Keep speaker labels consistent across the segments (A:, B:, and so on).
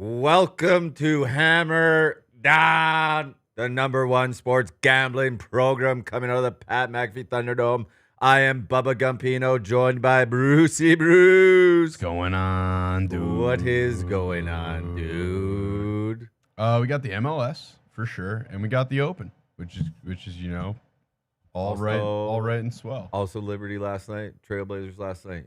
A: Welcome to Hammer Dahn, the #1 sports gambling program coming out of the Pat McAfee Thunderdome. I am Bubba Gumpino, joined by Brucey Bruce.
B: What's going on, dude?
A: What is going on, dude?
B: We got the MLS for sure, and we got the Open, which is all
A: Also-
B: right and swell.
A: Also, Liberty last night, Trailblazers last night.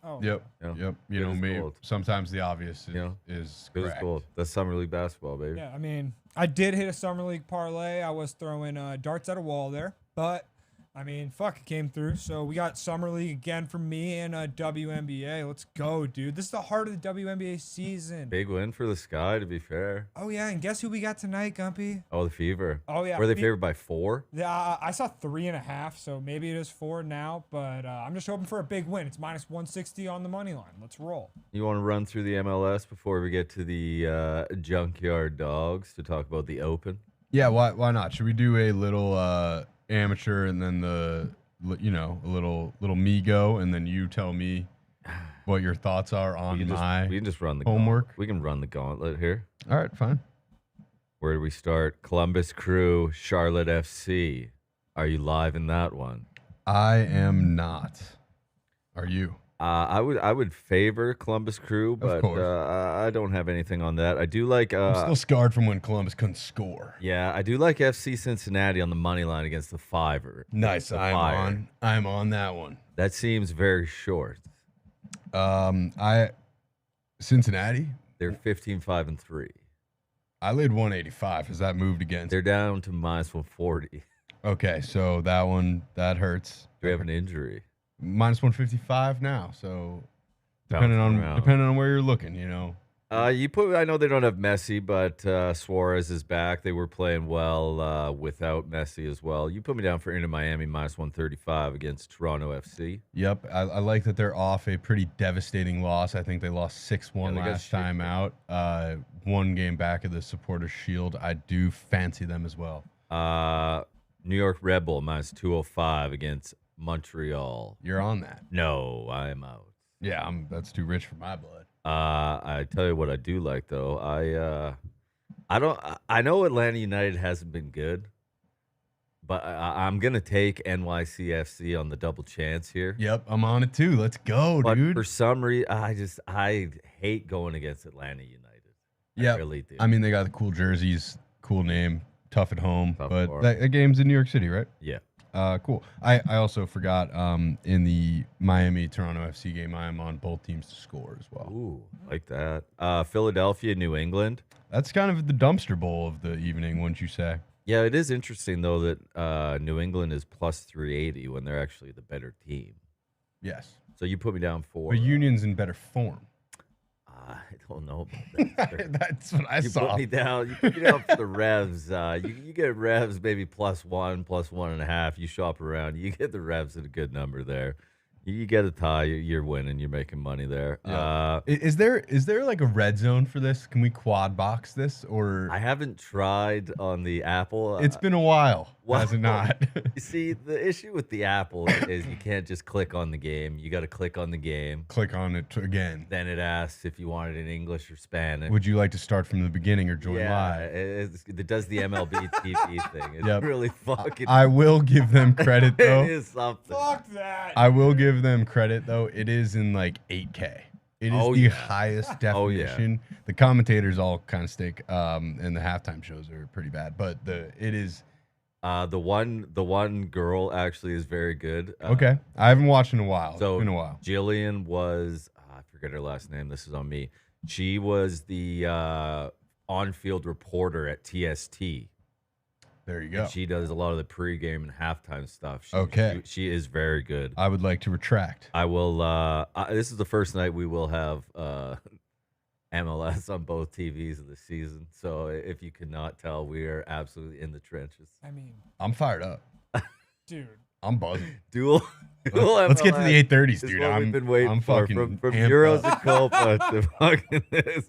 C: Oh,
B: Yep.
A: Yeah.
B: Yep.
A: Good as
B: Me.
A: gold.
B: Sometimes the obvious is,
A: Yeah.
B: is
A: Good as
B: correct.
A: gold. That's summer league basketball, baby.
C: yeah. I mean, I did hit a summer league parlay. I was throwing darts at a wall there, but I mean, fuck, it came through. So we got summer league again from me and WNBA. Let's go, dude. This is the heart of the WNBA season.
A: Big win for the Sky, to be fair.
C: Oh yeah, and guess who we got tonight, Gumpy?
A: Oh, the Fever.
C: Oh yeah,
A: Were they favored by 4?
C: I saw 3.5, so maybe it is 4 now. But I'm just hoping for a big win. It's -160 on the money line. Let's roll.
A: You want to run through the MLS before we get to the Junkyard Dogs to talk about the Open?
B: Yeah. Why not? Should we do a little amateur and then a little me go, and then you tell me what your thoughts are on
A: we
B: my
A: can just run the
B: homework?
A: We can run the gauntlet here.
B: All right, fine.
A: Where do we start? Columbus Crew, Charlotte FC. Are you live in that one?
B: I am not. Are you?
A: I would favor Columbus Crew, but
B: course.
A: I don't have anything on that. I do like
B: I'm still scarred from when Columbus couldn't score.
A: yeah, I do like FC Cincinnati on the money line against the Fiver.
B: Nice.
A: The
B: I'm
A: Fire.
B: on that one.
A: That seems very short.
B: Cincinnati.
A: They're 15-5-3.
B: I laid 185. Has that moved against?
A: They're down to -140.
B: Okay, so that hurts.
A: Do we have an injury?
B: -155 now. So
A: Bouncing
B: depending
A: around.
B: on where you're looking,
A: I know they don't have Messi, but Suarez is back. They were playing well without Messi as well. You put me down for Inter Miami -135 against Toronto FC.
B: Yep, I like that they're off a pretty devastating loss. I think they lost 6-1
A: Yeah, they got
B: last time
A: shit.
B: out. One game back of the Supporters Shield. I do fancy them as well.
A: New York Red Bull -205 against Montreal.
B: You're on that.
A: No, I am out.
B: Yeah, that's too rich for my blood.
A: I tell you what I do like though. I know Atlanta United hasn't been good, but I'm gonna take NYCFC on the double chance here.
B: Yep, I'm on it too. Let's go,
A: But
B: dude.
A: for some reason, I hate going against Atlanta United.
B: Yeah,
A: I really do.
B: I mean, they got the cool jerseys, cool name, tough at home,
A: Tough
B: but
A: for 'em.
B: that game's in New York City, right?
A: Yeah.
B: Cool. I also forgot in the Miami Toronto FC game, I am on both teams to score as well.
A: Ooh, like that. Philadelphia, New England.
B: That's kind of the dumpster bowl of the evening, wouldn't you say?
A: Yeah, it is interesting though that New England is +380 when they're actually the better team.
B: Yes.
A: So you put me down for.
B: But Union's in better form.
A: I don't know about that.
B: That's what I
A: You
B: saw.
A: put me down. You put me down for the Revs. You get Revs maybe +1, +1.5. You shop around. You get the Revs at a good number there. You get a tie. You're winning. You're making money there.
B: Yeah. Is there like a red zone for this? Can we quad box this, or
A: I haven't tried on the Apple.
B: it's been a while,
A: well,
B: has it not?
A: You see, the issue with the Apple is you can't just click on the game. You got to click on the game.
B: Click on it again.
A: Then it asks if you want it in English or Spanish.
B: Would you like to start from the beginning or join live?
A: It does the MLB TV thing. It's
B: Yep.
A: really fucking.
B: I will give them credit though.
A: It is something.
C: Fuck that.
B: I will give them credit though. It is in like 8K. It is
A: Oh,
B: the
A: yeah.
B: highest
A: Oh, yeah.
B: definition. The commentators all kind of stink, and the halftime shows are pretty bad. But it is
A: The one girl actually is very good.
B: okay. I haven't watched in a while.
A: So
B: It's been a while.
A: Jillian was I forget her last name. This is on me. She was the on-field reporter at TST.
B: There you go.
A: And she does a lot of the pregame and halftime stuff.
B: Okay.
A: She is very good.
B: I would like to retract.
A: I will. This is the first night we will have MLS on both TVs of the season. So if you cannot tell, we are absolutely in the trenches.
C: I mean,
B: I'm fired up.
C: dude.
B: I'm buzzing.
A: Dual.
B: Let's get to the
A: MLS
B: 8:30s,
A: is
B: dude.
A: what we've been waiting
B: I'm
A: for
B: fucking
A: from
B: amped
A: Euros
B: up.
A: and Copa to fucking this.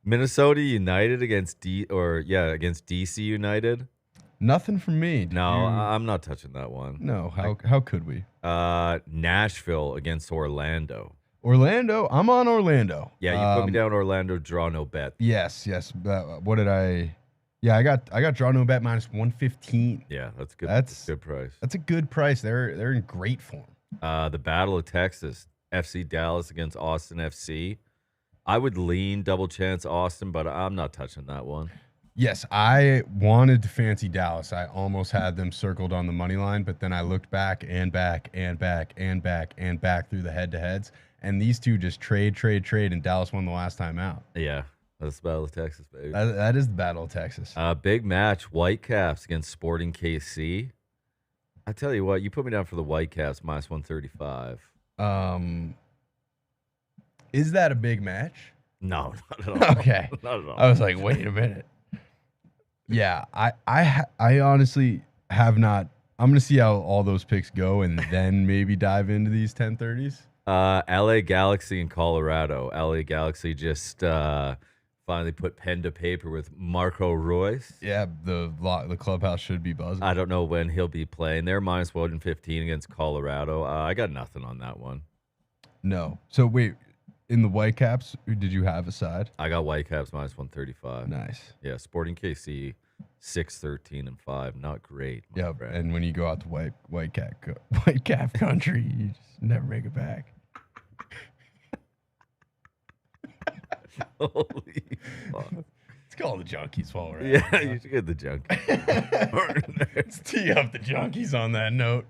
A: Minnesota United against DC United.
B: Nothing from me. Did
A: No,
B: you-
A: I'm not touching that one.
B: no. How could we?
A: Nashville against Orlando.
B: Orlando. I'm on Orlando.
A: Yeah, you put me down Orlando, draw no bet.
B: Yes. What did I? Yeah, I got draw no bet minus 115.
A: Yeah, that's good.
B: That's
A: good price.
B: That's a good price. They're in great form.
A: The Battle of Texas, FC Dallas against Austin FC. I would lean double chance Austin, but I'm not touching that one.
B: Yes, I wanted to fancy Dallas. I almost had them circled on the money line, but then I looked back and back and back and back and back through the head-to-heads, and these two just trade, and Dallas won the last time out.
A: Yeah, that's the Battle of Texas, baby.
B: That is the Battle of Texas.
A: Big match, Whitecaps against Sporting KC. I tell you what, you put me down for the Whitecaps minus 135.
B: Is that a big match?
A: No, not at all.
B: Okay.
A: Not at all.
B: I was like, wait a minute. Yeah, I honestly have not. I'm gonna see how all those picks go, and then maybe dive into these 1030s.
A: LA Galaxy in Colorado. LA Galaxy just finally put pen to paper with Marco Royce.
B: Yeah, the clubhouse should be buzzing.
A: I don't know when he'll be playing. They're minus 115 against Colorado. I got nothing on that one.
B: No. So wait, in the Whitecaps, did you have a side?
A: I got Whitecaps minus 135.
B: Nice.
A: Yeah, Sporting KC 6-13-5. Not great.
B: Yeah,
A: friend.
B: and when you go out to Whitecap country, you just never make it back.
A: Holy fuck.
B: Let's call the junkies while we're at
A: Yeah,
B: it.
A: you should get the junk.
B: Let's tee up the junkies on that note.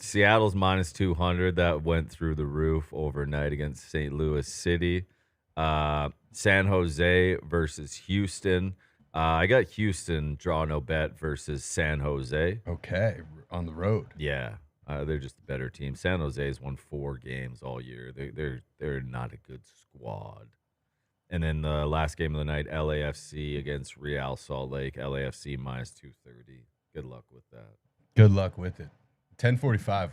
A: Seattle's minus 200. That went through the roof overnight against St. Louis City. San Jose versus Houston. I got Houston draw no bet versus San Jose.
B: Okay, on the road.
A: Yeah, they're just a better team. San Jose has won 4 games all year. They're not a good squad. And then the last game of the night, LAFC against Real Salt Lake. LAFC minus 230. Good luck with that.
B: Good luck with it. 10:45.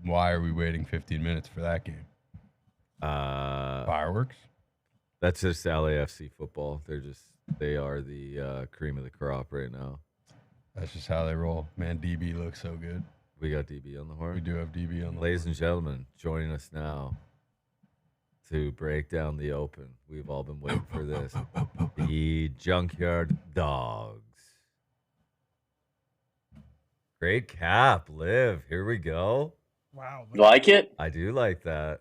B: Why are we waiting 15 minutes for that game? Fireworks.
A: That's just LAFC football. They are the cream of the crop right now.
B: That's just how they roll. Man, DB looks so good.
A: We got DB on the horn.
B: We do have DB on the
A: Ladies and gentlemen, joining us now to break down the open. We've all been waiting for this. The Junkyard Dogs. Great cap, Liv. Here we go.
C: Wow.
D: Like it?
A: I do like that.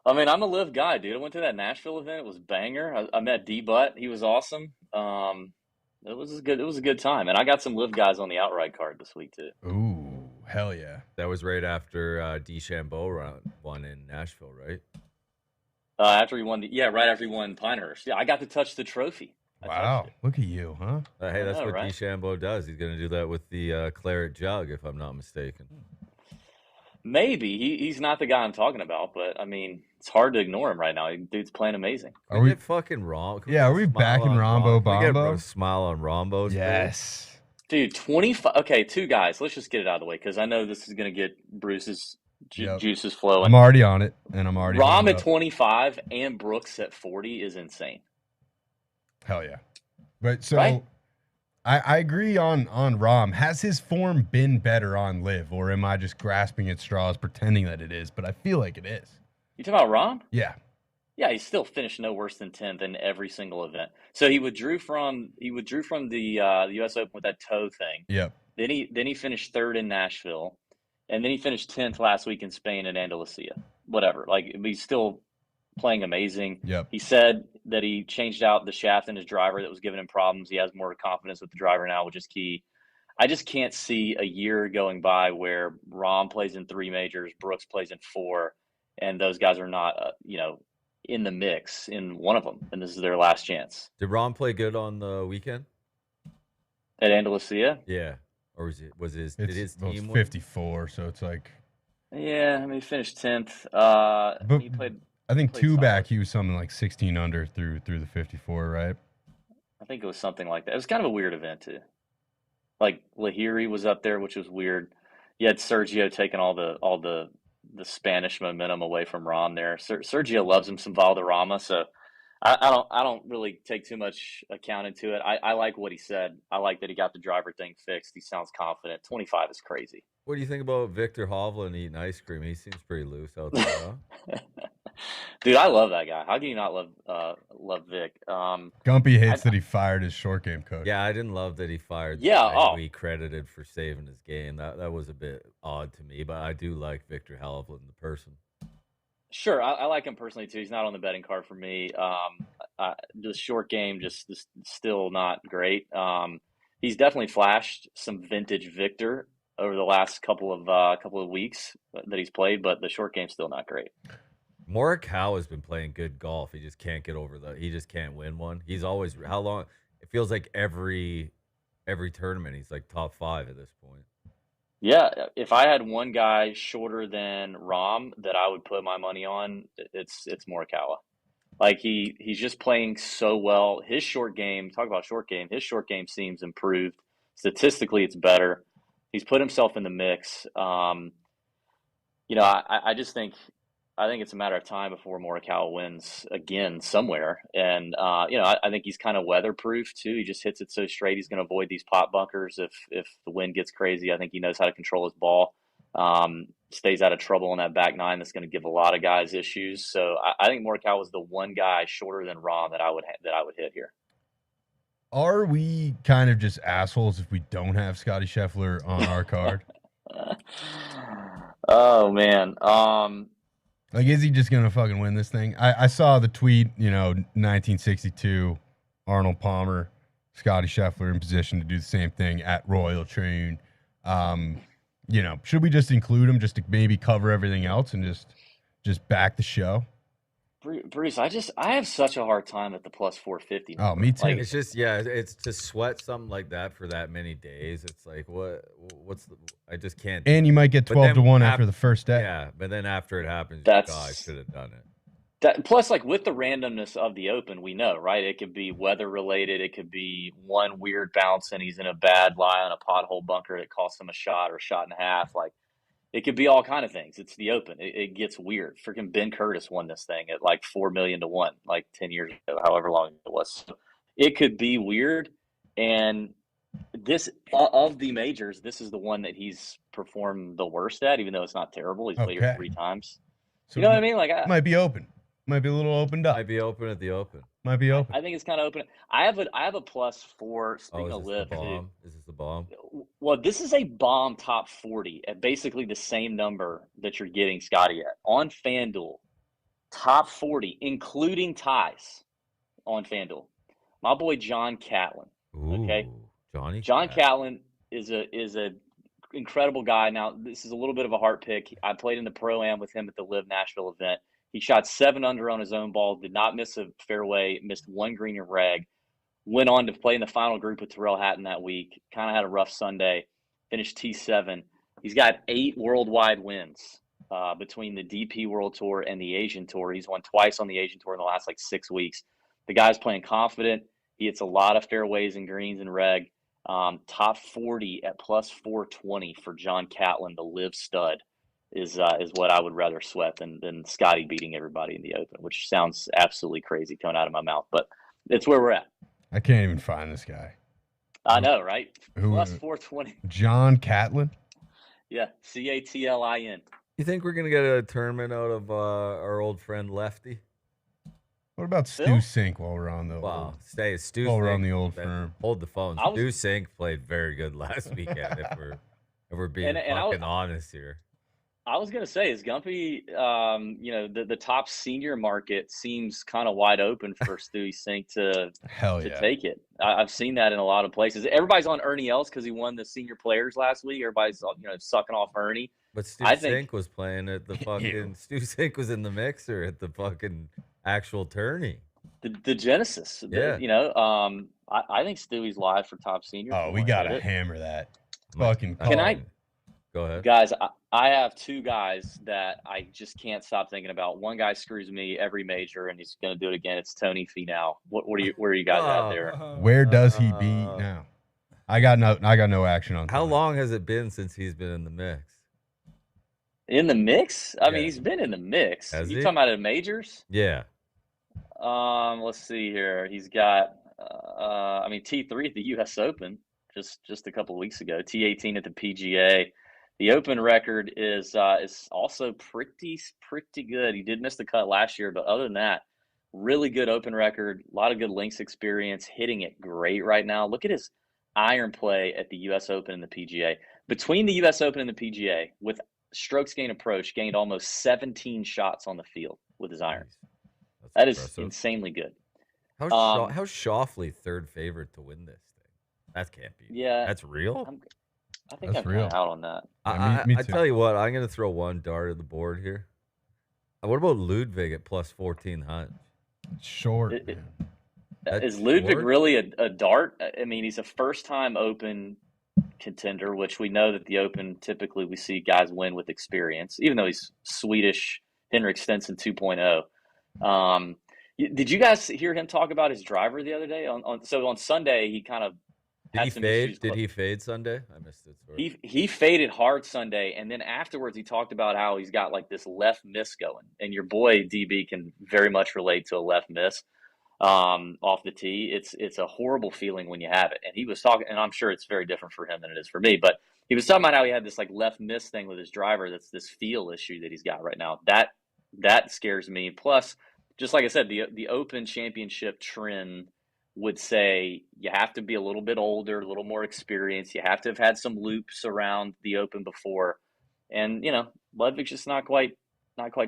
D: I mean, I'm a Live guy, dude. I went to that Nashville event. It was banger. I met D Butt. He was awesome. It was a good time, and I got some Live guys on the outright card this week too.
B: Ooh, hell yeah!
A: That was right after DeChambeau won in Nashville, right?
D: After he won, right after he won Pinehurst. Yeah, I got to touch the trophy.
B: Wow, look at you, huh?
A: Hey, that's what
D: right?
A: DeChambeau does. He's going to do that with the claret jug, if I'm not mistaken.
D: Maybe he's not the guy I'm talking about, but I mean, it's hard to ignore him right now. Dude's playing amazing.
A: Are we fucking wrong?
B: Yeah, are we back in Rombo
A: Can we get
B: Bombo?
A: a smile on Rombo's?
B: Yes.
D: Dude, 25. Okay, 2 guys. Let's just get it out of the way because I know this is going to get Bruce's juices flowing.
B: I'm already on it, and I'm already
D: Rom at 25 and Brooks at 40 is insane.
B: Hell yeah. But so
D: Right?
B: I agree on Rom. Has his form been better on Live, or am I just grasping at straws pretending that it is? But I feel like it is.
D: You talking about Rom?
B: Yeah.
D: Yeah, he still finished no worse than 10th in every single event. So he withdrew from the U.S. Open with that toe thing.
B: Yep.
D: Then he finished 3rd in Nashville, and then he finished 10th last week in Spain at Andalusia. Whatever. Like, he's still playing amazing.
B: Yep.
D: He said that he changed out the shaft in his driver that was giving him problems. He has more confidence with the driver now, which is key. I just can't see a year going by where Rom plays in 3 majors, Brooks plays in 4, and those guys are not, in the mix in one of them, and this is their last chance.
A: Did Rom play good on the weekend?
D: At Andalusia?
A: Yeah. Or did his
B: Well,
A: team
B: it's
A: win?
B: 54, so it's like
D: Yeah, I mean, he finished 10th.
B: But
D: He played.
B: I think
D: played
B: 2
D: solid.
B: back he was something like 16 under through the 54, right?
D: I think it was something like that. It was kind of a weird event too. Like Lahiri was up there, which was weird. You had Sergio taking all the Spanish momentum away from Rom there. Sergio loves him some Valderrama, so I don't really take too much account into it. I like what he said. I like that he got the driver thing fixed. He sounds confident. 25 is crazy.
A: What do you think about Victor Hovland eating ice cream? He seems pretty loose out there, huh?
D: Dude, I love that guy. How can you not love Vic?
B: Gumpy hates that he fired his short game coach.
A: Yeah, I didn't love that he fired the
D: Yeah,
A: guy who he credited for saving his game. That was a bit odd to me, but I do like Victor Hovland, the person.
D: Sure, I like him personally too. He's not on the betting card for me. The short game just still not great. He's definitely flashed some vintage Victor over the last couple of weeks that he's played, but the short game's still not great.
A: Morikawa has been playing good golf. He just can't get over he just can't win one. He's always how long? It feels like every tournament he's like top 5 at this point.
D: Yeah, if I had one guy shorter than Rahm that I would put my money on, it's Morikawa. Like he's just playing so well. His short game, talk about short game, his short game seems improved. Statistically, it's better. He's put himself in the mix. I just think it's a matter of time before Morikawa wins again somewhere. And I think he's kind of weatherproof too. He just hits it so straight. He's going to avoid these pot bunkers if the wind gets crazy. I think he knows how to control his ball. Stays out of trouble on that back nine. That's going to give a lot of guys issues. So I think Morikawa was the one guy shorter than Rahm that I would hit here.
B: Are we kind of just assholes if we don't have Scotty Scheffler on our card?
D: Oh man.
B: Like, is he just gonna fucking win this thing? I saw the tweet, 1962, Arnold Palmer, Scotty Scheffler in position to do the same thing at Royal Troon. Should we just include him just to maybe cover everything else and just back the show?
D: Bruce, I have such a hard time at the plus 450.
B: Oh, me too.
A: Like, it's just it's to sweat something like that for that many days. It's like I just can't.
B: And you might get 12-1 after the first day.
A: Yeah, but then after it happens, I should have done it.
D: Plus, like with the randomness of the Open, we know, right? It could be weather related. It could be one weird bounce and he's in a bad lie on a pothole bunker that costs him a shot or a shot and a half. Like, it could be all kind of things. It's the Open. It gets weird. Freaking Ben Curtis won this thing at like 4 million to 1, like 10 years ago, however long it was. So it could be weird. And this of the majors, this is the one that he's performed the worst at, even though it's not terrible. He's played here 3 times.
B: So
D: you know what I mean? Like,
B: might be open. Might be a little opened up.
A: Might be open at the Open.
B: Might be open.
D: I think it's kind of open. I have a plus 4. Speaking of live,
A: is this the bomb?
D: Well, this is a bomb top 40 at basically the same number that you're getting Scotty at on FanDuel. Top 40, including ties on FanDuel. My boy John Catlin. Okay, John Catlin is a incredible guy. Now, this is a little bit of a heart pick. I played in the Pro-Am with him at the Live Nashville event. He shot 7 under on his own ball, did not miss a fairway, missed 1 green and reg. Went on to play in the final group with Tyrrell Hatton that week. Kind of had a rough Sunday. Finished T7. He's got 8 worldwide wins between the DP World Tour and the Asian Tour. He's won twice on the Asian Tour in the last 6 weeks. The guy's playing confident. He hits a lot of fairways and greens and reg. Top 40 at plus 420 for John Catlin, the live stud, is what I would rather sweat than Scotty beating everybody in the Open, which sounds absolutely crazy coming out of my mouth, but it's where we're at.
B: I can't even find this guy.
D: I know, right? Plus 420.
B: John Catlin?
D: Yeah, Catlin.
A: You think we're gonna get a tournament out of our old friend Lefty?
B: What about Stu Sink while we're on the
A: we're
B: on the old firm?
A: Hold the phone. Stu Sink played very good last weekend. if we're being fucking honest here.
D: I was gonna say, is Gumpy, the top senior market seems kind of wide open for Stewie Sink to take it. I've seen that in a lot of places. Everybody's on Ernie Els because he won the senior players last week. Everybody's sucking off Ernie.
A: But Stu Sink was playing at the fucking Stu Sink was in the mixer at the fucking actual tourney.
D: The Genesis.
A: Yeah.
D: I think Stewie's live for top senior.
B: Oh, we gotta hammer that. Fucking
D: Can I?
A: Go ahead.
D: Guys, I have 2 guys that I just can't stop thinking about. One guy screws me every major, and he's going to do it again. It's Tony Finau. Where are you guys at there?
B: Where does he be now? I got no action on.
A: How long has it been since he's been in the mix?
D: In the mix? I mean, he's been in the mix.
A: Has
D: You
A: he?
D: talking about at majors?
A: Yeah.
D: Let's see here. He's got, T3 at the U.S. Open just a couple of weeks ago. T18 at the PGA. The Open record is also pretty good. He did miss the cut last year, but other than that, really good Open record. A lot of good links experience. Hitting it great right now. Look at his iron play at the U.S. Open and the PGA. Between the U.S. Open and the PGA, with strokes gained approach, gained almost 17 shots on the field with his irons.
A: That's
D: That is
A: impressive.
D: insanely good.
A: How's Schauffele third favorite to win this thing? That can't be.
D: Yeah,
A: That's real.
D: I think
B: That's
D: I'm
B: real.
D: kind of out on that.
B: Me
A: I
B: too.
A: tell you what, I'm gonna throw one dart at the board here. What about Ludwig at plus 1400?
B: Short.
D: It-
B: man.
A: That's
D: Is Ludwig
A: short?
D: really a dart? I mean, he's a first-time Open contender, which we know that the Open typically we see guys win with experience, even though he's Swedish Henrik Stenson 2.0. Did you guys hear him talk about his driver the other day? On Sunday, he kind of
A: Did
D: had
A: he
D: some
A: fade?
D: issues.
A: Did he fade Sunday? I missed it. Sorry.
D: He faded hard Sunday, and then afterwards he talked about how he's got like this left miss going, and your boy DB can very much relate to a left miss off the tee. It's a horrible feeling when you have it. And he was talking, and I'm sure it's very different for him than it is for me, but he was talking about how he had this like left miss thing with his driver. That's this feel issue that he's got right now. That scares me. Plus, just like I said, the Open Championship trend would say you have to be a little bit older, a little more experienced. You have to have had some loops around the Open before. And, Ludwig's just not quite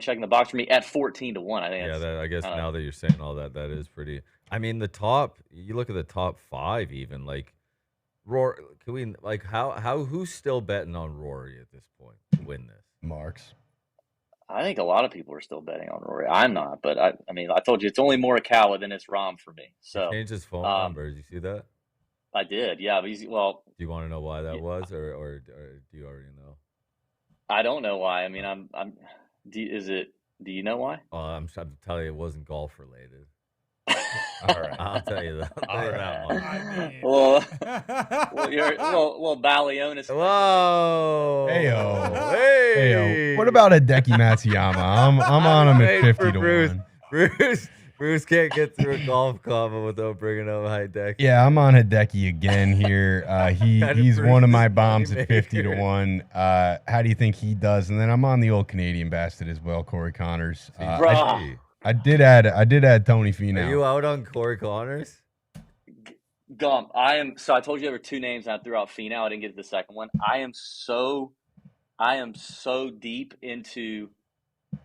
D: checking the box for me at 14-1. I think
A: I guess now that you're saying all that, that is pretty. I mean, you look at the top 5 even, like Rory. Can we like who's still betting on Rory at this point to win this?
B: Marks.
D: I think a lot of people are still betting on Rory. I'm not, but I told you it's only Morikawa than it's Rahm for me. So
A: He changed his phone number. Did you see that?
D: I did, yeah. But
A: Do you want to know why that was, or do you already know?
D: I don't know why. I mean, do you know why?
A: I'm telling you, it wasn't golf related.
B: All right.
A: I'll tell you that. I'll tell you that one.
D: Well, Balionis.
A: Whoa!
B: Heyo. What about Hideki Matsuyama? I'm on him at 50 to 1.
A: Bruce can't get through a golf combo without bringing up Hideki.
B: Yeah, I'm on Hideki again here. He's one of my bombs at 50 to 1. How do you think he does? And then I'm on the old Canadian bastard as well, Corey Connors. I did add Tony Finau.
A: Are you out on Corey Connors?
D: Gump, so I told you there were 2 names and I threw out Finau. I didn't get to the second one. I am so deep into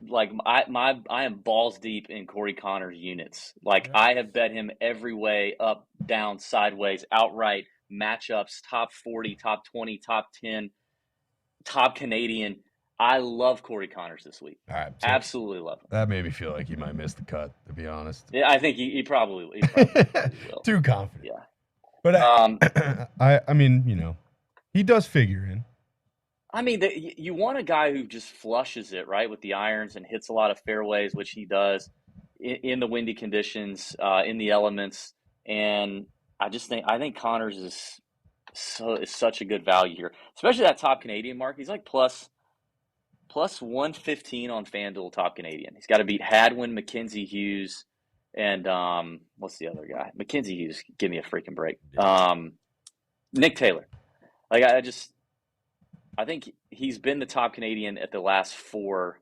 D: I am balls deep in Corey Connors units. Like I have bet him every way, up, down, sideways, outright, matchups, top 40, top 20, top 10, top Canadian. I love Corey Connors this week.
B: All right, so
D: absolutely love him.
B: That made me feel like he might miss the cut, to be honest.
D: Yeah, I think he probably will.
B: Too confident.
D: Yeah.
B: But I mean, he does figure in.
D: I mean, you want a guy who just flushes it, right, with the irons and hits a lot of fairways, which he does in the windy conditions, in the elements. And I think Connors is such a good value here, especially that top Canadian mark. He's like plus 115 on FanDuel top Canadian. He's got to beat Hadwin, Mackenzie Hughes, and what's the other guy? Mackenzie Hughes, give me a freaking break. Nick Taylor. Like I think he's been the top Canadian at the last 4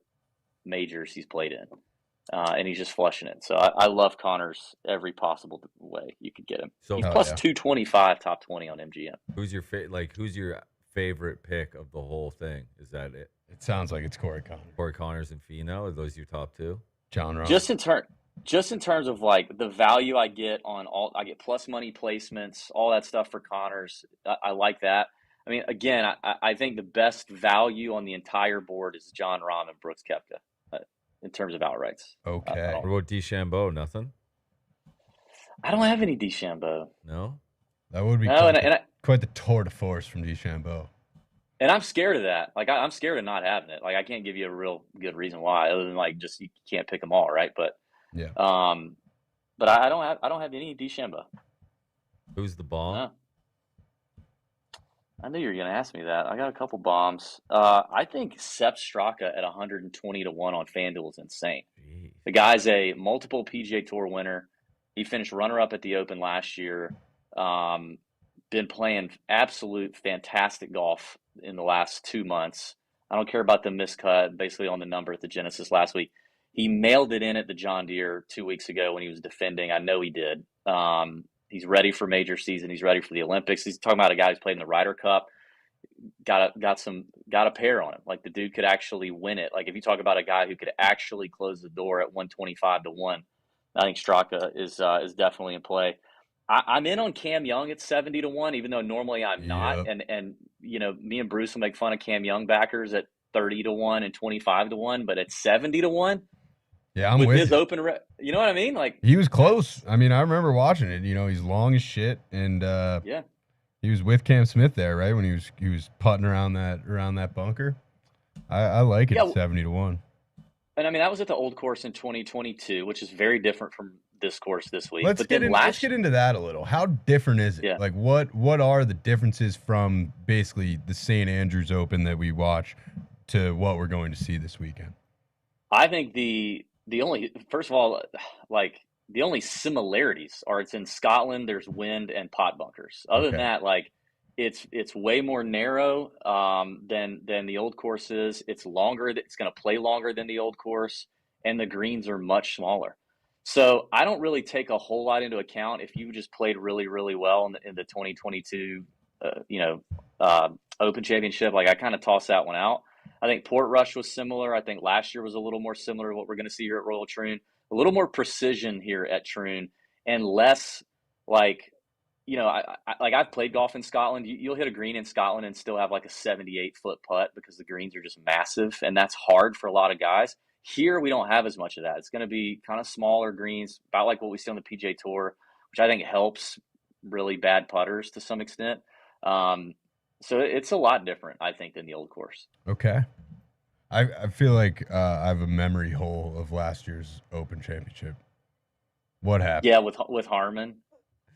D: majors he's played in, and he's just flushing it. So I love Connors every possible way you could get him. So he's plus 225 top 20 on MGM.
A: Who's your favorite pick of the whole thing? Is that it?
B: It sounds like it's Corey Connors.
A: Corey Connors and Finau. Are those your top 2?
B: John Rahm.
D: Just in terms of like the value I get I get plus money placements, all that stuff for Connors. I like that. I mean, again, I think the best value on the entire board is John Rahm and Brooks Koepka in terms of outrights.
B: Okay.
A: What about DeChambeau? Nothing?
D: I don't have any DeChambeau.
A: No?
B: That would be quite the tour de force from DeChambeau.
D: And I'm scared of that. Like, I'm scared of not having it. Like, I can't give you a real good reason why, other than like just you can't pick them all, right? But
B: yeah.
D: But I don't have any DeChambeau.
A: Who's the bomb?
D: No. I knew you were going to ask me that. I got a couple bombs. I think Sepp Straka at 120 to 1 on FanDuel is insane.
A: Jeez.
D: The guy's a multiple PGA Tour winner. He finished runner-up at the Open last year. Been playing absolute fantastic golf in the last 2 months. I don't care about the miscut, basically on the number at the Genesis last week. He mailed it in at the John Deere 2 weeks ago when he was defending. I know he did. He's ready for major season. He's ready for the Olympics. He's talking about a guy who's played in the Ryder Cup. Got a pair on him. Like, the dude could actually win it. Like, if you talk about a guy who could actually close the door at 125-1, I think Straka is definitely in play. I'm in on Cam Young at 70-1, even though normally I'm not. And you know, me and Bruce will make fun of Cam Young backers at 30-1 and 25-1, but at 70-1
B: Yeah, I'm
D: with
B: with
D: his
B: you.
D: open, you know what I mean? Like,
B: He was close. I mean, I remember watching it. You know, he's long as shit, and
D: yeah,
B: he was with Cam Smith there, right, when he was putting around that bunker. I like it
D: Yeah.
B: at 70-1.
D: and I mean that was at the Old Course in 2022, which is very different from this course this week.
B: Let's
D: But
B: get
D: then
B: let's get into that a little. How different is it?
D: Yeah.
B: Like, what are the differences from basically the St. Andrews Open that we watch to what we're going to see this weekend?
D: I think the only, first of all, like, the only similarities are it's in Scotland. There's wind and pot bunkers. Other than
B: Okay.
D: that, like, it's way more narrow than the Old Course is. It's longer. It's going to play longer than the Old Course, and the greens are much smaller. So I don't really take a whole lot into account if you just played really, really well in the 2022 Open Championship. Like, I kind of toss that one out. I think Portrush was similar. I think last year was a little more similar to what we're going to see here at Royal Troon. A little more precision here at Troon, and less like, you know, I've played golf in Scotland. You'll hit a green in Scotland and still have like a 78-foot putt because the greens are just massive, and that's hard for a lot of guys. Here, we don't have as much of that. It's going to be kind of smaller greens, about like what we see on the PGA Tour, which I think helps really bad putters to some extent. So it's a lot different, I think, than the Old Course.
B: Okay. I feel like I have a memory hole of last year's Open Championship. What happened?
D: Yeah, with Harmon.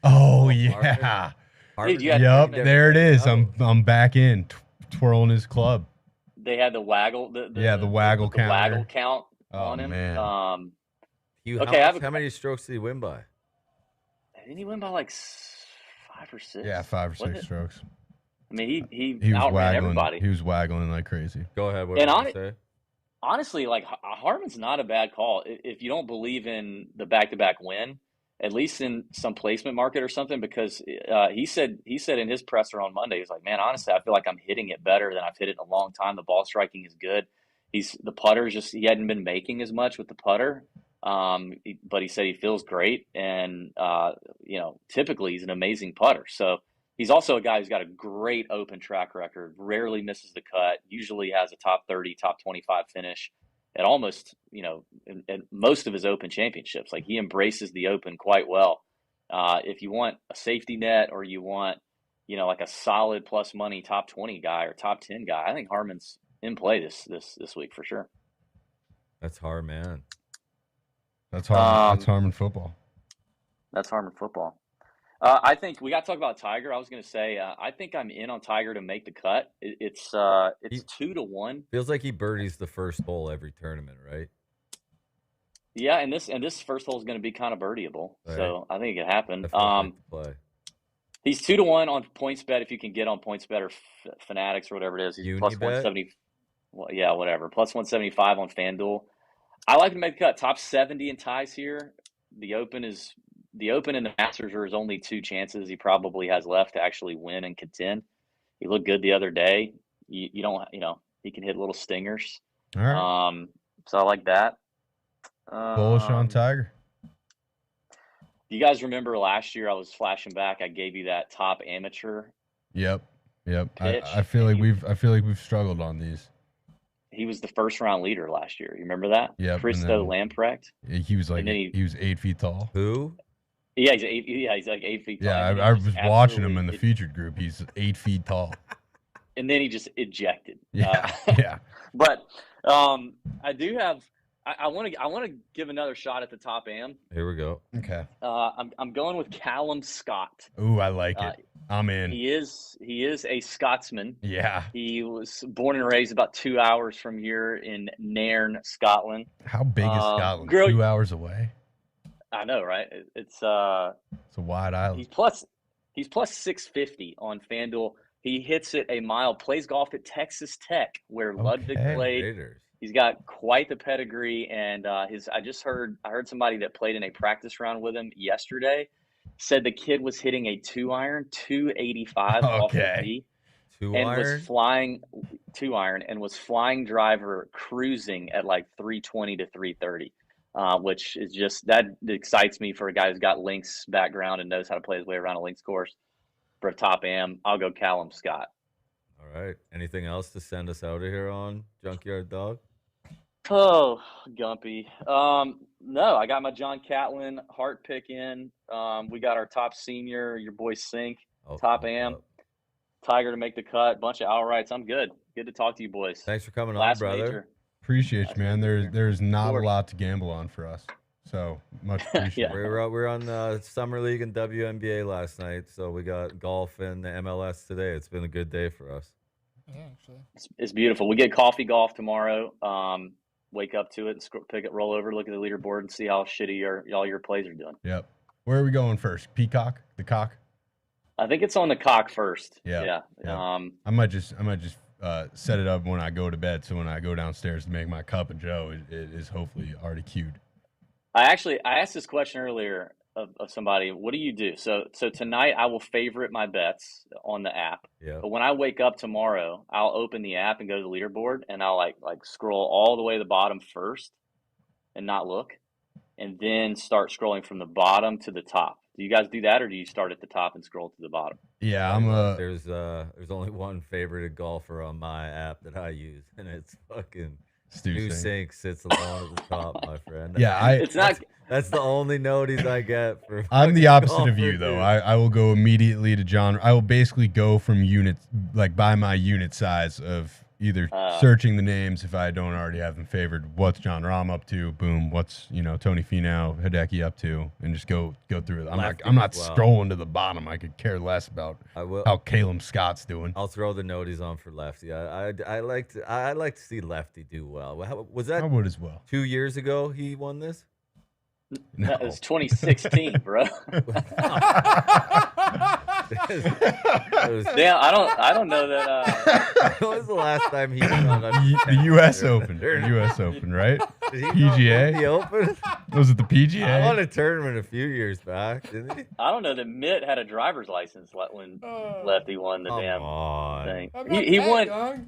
B: Oh, yeah.
D: Dude, you had
B: Yep,
D: Harmon.
B: there it is. I'm back in, twirling his club.
D: They had the waggle.
B: The waggle
D: the
B: counter.
D: waggle count on him.
B: Man.
A: How many strokes did he win by?
D: Didn't he win by like 5 or 6?
B: Yeah, 5 or
D: Wasn't
B: 6
D: it?
B: strokes.
D: I mean, he
B: He was
D: outran
B: waggling.
D: everybody.
B: He was waggling like crazy.
A: Go ahead. What
D: And
A: did you say?
D: Honestly, like, Harmon's not a bad call if you don't believe in the back-to-back win, at least in some placement market or something. Because he said in his presser on Monday, he's like, man, honestly, I feel like I'm hitting it better than I've hit it in a long time. The ball striking is good. The putter he hadn't been making as much with the putter, but he said he feels great, and typically he's an amazing putter. So he's also a guy who's got a great Open track record, rarely misses the cut, usually has a top 30, top 25 finish at almost, in most of his Open championships. Like, he embraces the Open quite well. If you want a safety net, or you want, like a solid plus money top 20 guy or top 10 guy, I think Harmon's in play this week for sure.
A: That's hard, man.
B: That's Harmon football.
D: That's Harmon football. I think we got to talk about Tiger. I was going to say, I think I'm in on Tiger to make the cut. It's 2-1.
A: Feels like he birdies the first hole every tournament, right?
D: Yeah, and this first hole is going to be kind of birdieable,
A: Right.
D: So I think it could happen.
A: That feels like the play.
D: He's 2-1 on PointsBet if you can get on PointsBet or Fanatics or whatever it is. He's plus
A: Unibet?
D: 170. Well, yeah, whatever. Plus 175 on FanDuel. I like to make the cut. Top 70 in ties here. The Open and the Masters are his only 2 chances he probably has left to actually win and contend. He looked good the other day. He can hit little stingers.
B: All right.
D: So I like that.
B: Bullish on Tiger.
D: Do you guys remember last year I was flashing back? I gave you that top amateur.
B: Yep.
D: Pitch.
B: I feel like we've struggled on these.
D: He was the first round leader last year. You remember that?
B: Yep.
D: Christo Lamprecht.
B: He was like
D: And then
B: he was 8 feet tall.
A: Who?
D: Yeah, he's like 8 feet tall.
B: Yeah,
D: And
B: I
D: he
B: was
D: just
B: watching him in the
D: absolutely-
B: featured group. He's 8 feet tall.
D: And then he just ejected.
B: Yeah, yeah.
D: But I do have. I want to give another shot at the top am.
A: Here we go.
B: Okay.
D: I'm going with Callum Scott.
B: Ooh, I like it. I'm in.
D: He is a Scotsman.
B: Yeah.
D: He was born and raised about 2 hours from here in Nairn, Scotland.
B: How big is Scotland?
D: Girl,
B: 2 hours away.
D: I know, right?
B: It's a wide island.
D: He's plus 650 on FanDuel. He hits it a mile. Plays golf at Texas Tech, where Ludwig played.
A: Raiders.
D: He's got quite the pedigree, and I heard somebody that played in a practice round with him yesterday said the kid was hitting a 2-iron, 285 off the tee, was flying 2-iron and was flying driver cruising at like 320 to 330, which is just that excites me for a guy who's got links background and knows how to play his way around a links course. For a top am, I'll go Callum Scott.
A: All right. Anything else to send us out of here on Junkyard Dog?
D: Oh, Gumpy. No, I got my John Catlin heart pick in. We got our top senior, your boy Sink, top am, Tiger to make the cut, bunch of outrights. I'm good. Good to talk to you boys.
A: Thanks for coming on, brother.
D: Major.
B: Appreciate you, man. There's not a lot to gamble on for us. So much appreciated.
A: We're on Summer League and WNBA last night, so we got golf and the MLS today. It's been a good day for us.
C: Yeah, actually.
D: It's beautiful. We get coffee golf tomorrow. Wake up to it and pick it, roll over, look at the leaderboard, and see how shitty all your plays are doing.
B: Yep. Where are we going first? Peacock? The cock?
D: I think it's on the cock first.
B: Yeah. I might just set it up when I go to bed, so when I go downstairs to make my cup of Joe, it is hopefully already queued.
D: I asked this question earlier of somebody. What do you do? So tonight I will favorite my bets on the app.
A: Yeah.
D: But when I wake up tomorrow, I'll open the app and go to the leaderboard, and I'll like scroll all the way to the bottom first, and not look, and then start scrolling from the bottom to the top. Do you guys do that, or do you start at the top and scroll to the bottom?
B: Yeah,
A: There's only one favorited golfer on my app that I use, and it's fucking Stu Sink sits alone at the top, my friend.
B: Yeah,
A: that's the only notice I get for.
B: I'm the opposite of you, though. I will go immediately to John. I will basically go from units, like by my unit size of either searching the names if I don't already have them favored. What's John Rahm up to? Boom. What's Tony Finau, Hideki up to? And just go through it. I'm not scrolling to the bottom. I could care less about how Caleb Scott's doing.
A: I'll throw the noties on for Lefty. I like to see Lefty do well. Was that?
B: I would as well.
A: 2 years ago he won this.
B: No.
D: That was 2016, bro. Damn, I don't know that.
A: When was the last time he won
B: the U.S. Open? The U.S. Open, right?
A: Did he
B: PGA.
A: The Open?
B: Was it the PGA?
A: I won a tournament a few years back, didn't he?
D: I don't know that Mitt had a driver's license when Lefty won the thing. He won.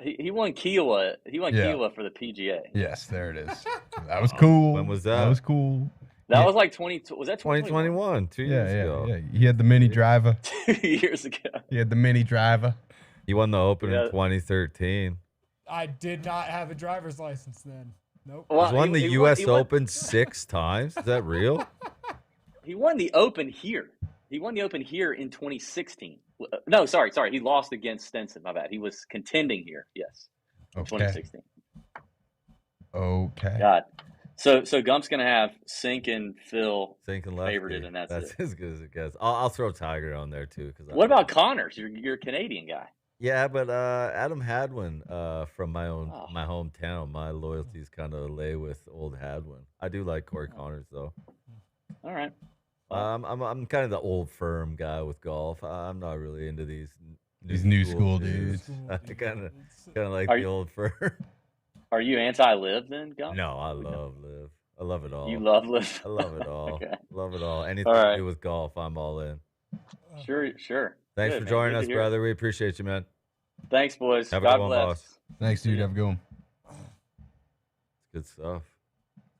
D: He won Kiowa. He won Kiowa for the PGA.
B: Yes, there it is. That was cool.
A: When was that?
B: That was cool.
D: That was like
A: 2021? 2 years ago.
B: Yeah. He had the mini driver.
D: 2 years ago.
B: He had the mini driver.
A: He won the Open in 2013.
C: I did not have a driver's license then. Nope.
A: Well, he's won the U.S. Open 6 times. Is that real?
D: He won the Open here. He won the Open here in 2016. No, sorry. He lost against Stenson. My bad. He was contending here. Yes.
B: Okay.
D: 2016.
B: Okay.
D: God. So Gump's gonna have Sink and Phil
A: Lefty.
D: favorited, and that's it.
A: As good as it gets. I'll throw Tiger on there too.
D: What about Connors? You're a Canadian guy.
A: Yeah, but Adam Hadwin from my hometown. My loyalties kind of lay with old Hadwin. I do like Corey Connors though.
D: All right.
A: I'm kind of the old firm guy with golf. I'm not really into these
B: new school dudes.
A: I kind of like the old firm.
D: Are you anti-live then, Gump?
A: No, I love live. I love it all.
D: You love live?
A: I love it all.
D: Okay.
A: Love it all. Anything to do with golf, I'm all in.
D: Sure.
A: Thanks for joining us, brother. We appreciate you, man.
D: Thanks, boys.
A: Have a
D: God
A: good one,
D: bless.
A: boss.
B: Thanks, dude. Have a good one.
A: Good stuff.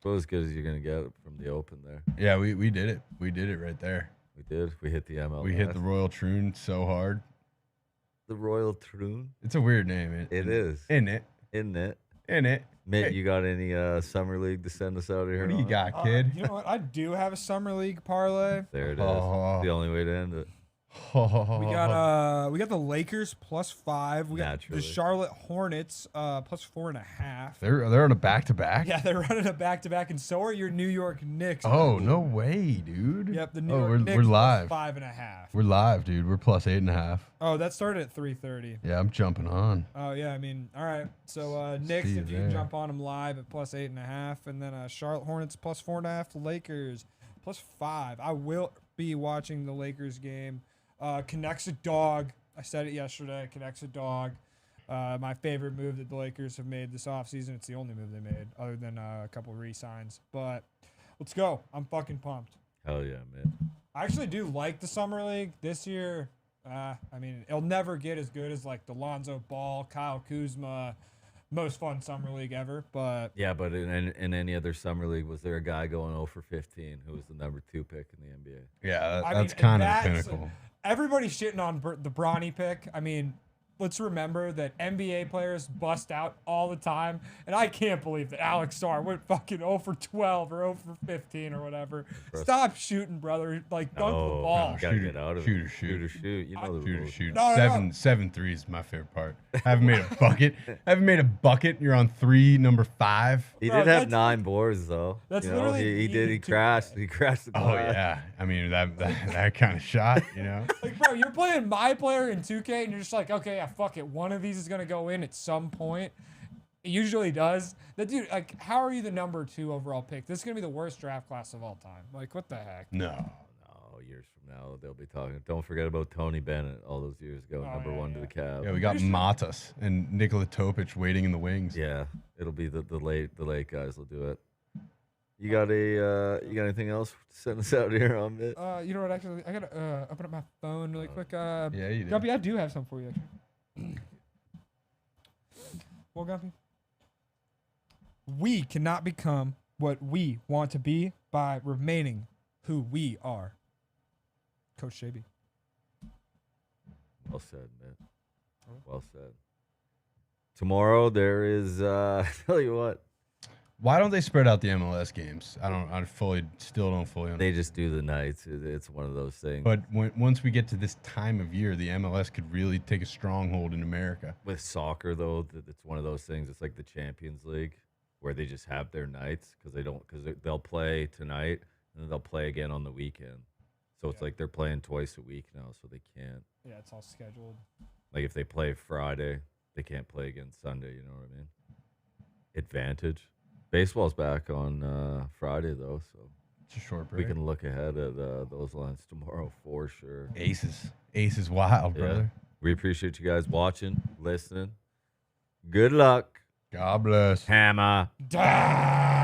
A: About as good as you're gonna get from the Open there.
B: Yeah, we did it. We did it right there.
A: We did. We hit the MLS.
B: We hit the Royal Troon so hard.
A: The Royal Troon.
B: It's a weird name.
A: It is.
B: Isn't it?
A: Mitt,
B: Hey.
A: you got any summer league to send us out of here?
B: What do you got, kid?
C: You know what? I do have a summer league parlay.
A: There it is. The only way to end it.
C: We got the Lakers +5. We got
A: Naturally.
C: the Charlotte Hornets +4.5.
B: They're on a back-to-back.
C: Yeah, they're running a back-to-back, and so are your New York Knicks.
B: Oh, no way, dude.
C: Yep, the New York Knicks
B: we're live.
C: +5.5.
B: We're live, dude. We're +8.5.
C: Oh, that started at 3:30.
B: Yeah, I'm jumping on.
C: Oh yeah, I mean, all right. So Knicks,
B: See you
C: if you
B: there.
C: jump on them live at +8.5, and then Charlotte Hornets +4.5, Lakers +5. I will be watching the Lakers game. Connects a dog. I said it yesterday. Connects a dog. My favorite move that the Lakers have made this offseason. It's the only move they made, other than a couple re-signs. But let's go. I'm fucking pumped.
A: Hell yeah, man.
C: I actually do like the summer league this year. I mean, it'll never get as good as like the Lonzo Ball, Kyle Kuzma, most fun summer league ever. But
A: Yeah, but in any other summer league, was there a guy going 0 for 15 who was the number 2 pick in the NBA?
B: Yeah,
C: I
B: that's
C: mean,
B: kind of the
C: that's-
B: pinnacle.
C: everybody's shitting on the Bronny pick. I mean, let's remember that NBA players bust out all the time, and I can't believe that Alex Sarr went fucking 0 for 12 or 0 for 15 or whatever. Stop shooting, brother. Like, dunk the ball.
A: You gotta get out of
B: Shoot or
A: it.
B: shoot.
A: Shoot or shoot. You know the
B: Shoot or
A: rules.
B: shoot.
C: No, no,
B: 7 threes is my favorite part. Haven't made a bucket. Haven't made a bucket. You're on 3, number 5.
A: He
C: Bro,
A: did have
C: that's-
A: 9 boards though.
C: that's
A: You know,
C: literally
A: he did. He
C: eating two
A: crashed.
C: guys.
A: He crashed the
B: Oh
A: glass.
B: yeah. I mean that kind of shot. You know.
C: Like, bro, you're playing my player in 2K, and you're just like, okay, yeah, fuck it. One of these is gonna go in at some point. It usually does. That dude, like, how are you the number 2 overall pick? This is gonna be the worst draft class of all time. Like, what the heck?
B: No.
A: No, years from now they'll be talking. Don't forget about Tony Bennett all those years ago,
C: Oh,
A: number
C: yeah,
A: 1 to the Cavs.
B: Yeah, we got Matas and Nikola Topic waiting in the wings.
A: Yeah, it'll be the late guys will do it. You got anything else to send us out here on it?
C: You know what? Actually, I gotta open up my phone really quick.
B: Yeah, you did.
C: Gumpy, I do have some for you. Actually. Well, Gumpy, we cannot become what we want to be by remaining who we are. Coach JB.
A: Well said, man. Well said. Tomorrow there is. Tell you what,
B: Why don't they spread out the MLS games? I still don't fully understand.
A: they just do the nights. It's one of those things.
B: But once we get to this time of year, the MLS could really take a stronghold in America.
A: With soccer though, it's one of those things. It's like the Champions League where they just have their nights because they'll play tonight and then they'll play again on the weekend. So it's like they're playing twice a week now, so they can't.
C: Yeah, it's all scheduled.
A: Like if they play Friday, they can't play again Sunday. You know what I mean? Advantage. Baseball's back on Friday though, so
B: It's a short
A: we
B: break.
A: can look ahead at those lines tomorrow for sure.
B: Aces wild,
A: Yeah.
B: brother.
A: We appreciate you guys watching, listening. Good luck,
B: God bless.
A: Hammer.
C: Dahn!